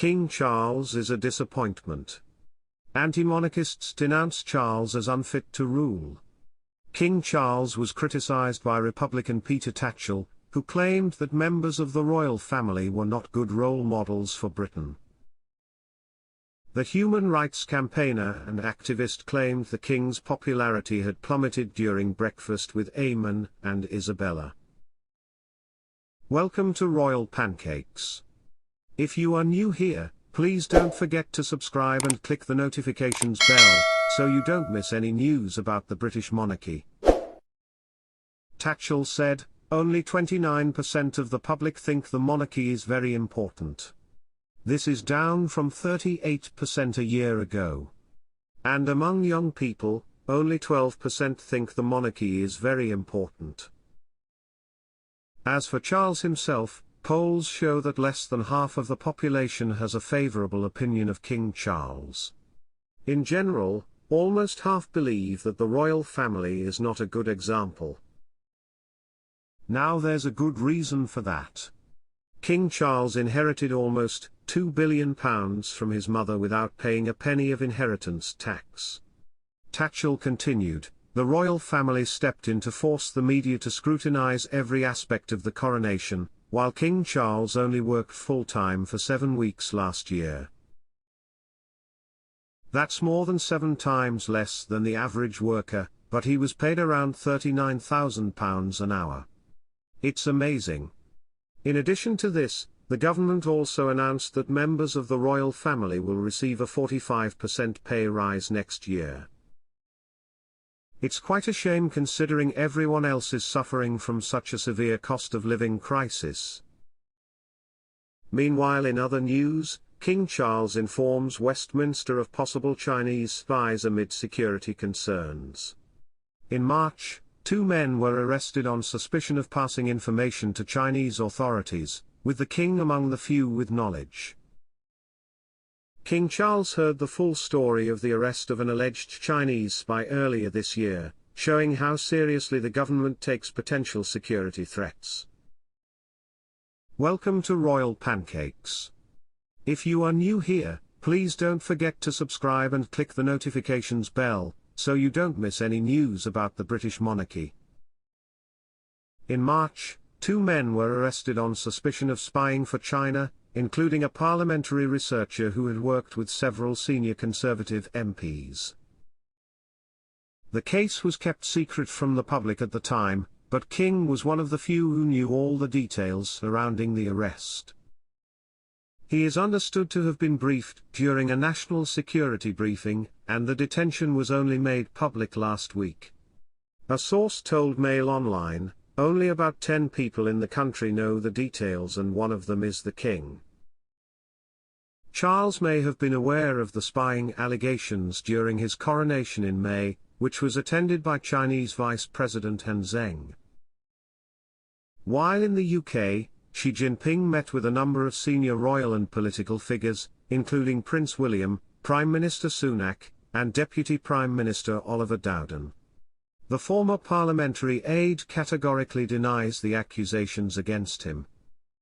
King Charles is a disappointment. Anti-monarchists denounce Charles as unfit to rule. King Charles was criticized by Republican Peter Tatchell, who claimed that members of the royal family were not good role models for Britain. The human rights campaigner and activist claimed the king's popularity had plummeted during breakfast with Eamon and Isabella. Welcome to Royal Pancakes. If you are new here, please don't forget to subscribe and click the notifications bell, so you don't miss any news about the British monarchy. Tatchell said, only 29% of the public think the monarchy is very important. This is down from 38% a year ago. And among young people, only 12% think the monarchy is very important. As for Charles himself, polls show that less than half of the population has a favourable opinion of King Charles. In general, almost half believe that the royal family is not a good example. Now there's a good reason for that. King Charles inherited almost £2 billion from his mother without paying a penny of inheritance tax. Tatchell continued, the royal family stepped in to force the media to scrutinise every aspect of the coronation, while King Charles only worked full-time for 7 weeks last year. That's more than 7 times less than the average worker, but he was paid around £39,000 an hour. It's amazing. In addition to this, the government also announced that members of the royal family will receive a 45% pay rise next year. It's quite a shame considering everyone else is suffering from such a severe cost of living crisis. Meanwhile, in other news, King Charles informs Westminster of possible Chinese spies amid security concerns. In March, 2 men were arrested on suspicion of passing information to Chinese authorities, with the king among the few with knowledge. King Charles heard the full story of the arrest of an alleged Chinese spy earlier this year, showing how seriously the government takes potential security threats. Welcome to Royal Pancakes. If you are new here, please don't forget to subscribe and click the notifications bell, so you don't miss any news about the British monarchy. In March, 2 men were arrested on suspicion of spying for China, including a parliamentary researcher who had worked with several senior Conservative MPs. The case was kept secret from the public at the time, but King was one of the few who knew all the details surrounding the arrest. He is understood to have been briefed during a national security briefing, and the detention was only made public last week. A source told Mail Online, only about 10 people in the country know the details, and one of them is the king. Charles may have been aware of the spying allegations during his coronation in May, which was attended by Chinese Vice President Han Zheng. While in the UK, Xi Jinping met with a number of senior royal and political figures, including Prince William, Prime Minister Sunak, and Deputy Prime Minister Oliver Dowden. The former parliamentary aide categorically denies the accusations against him.